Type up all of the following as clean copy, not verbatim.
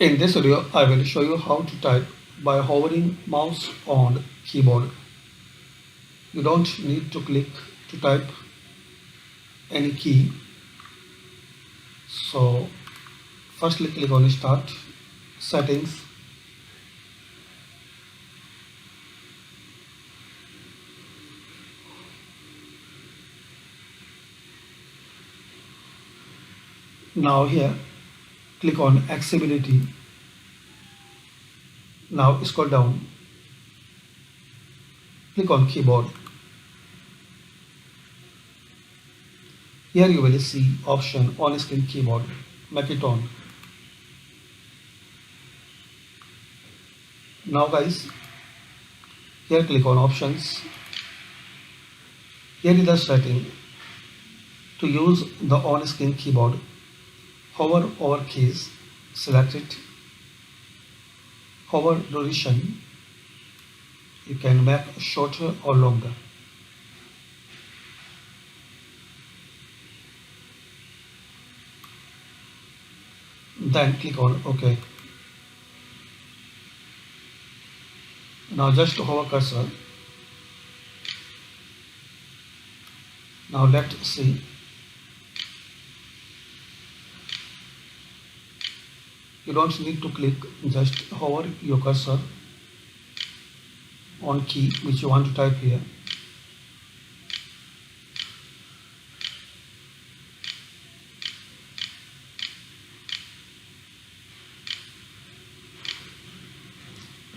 In this video, I will show you how to type by hovering mouse on keyboard. You don't need to click to type any key. So firstly click on Start, Settings. Now here click on Accessibility. Now scroll down, click on Keyboard. Here you will see option on screen keyboard. Make it on. Now guys, here click on options. Here is the setting. To use the on screen keyboard, hover over keys, select it, hover duration. You can make shorter or longer. Then click on OK. Now just hover cursor. Now let's see. You don't need to click, just hover your cursor on key which you want to type here.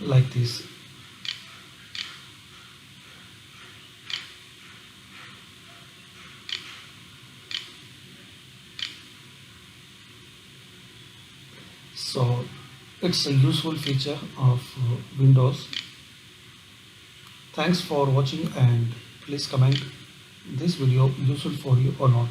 Like this. So it's a useful feature of Windows. Thanks for watching, and please comment this video useful for you or not.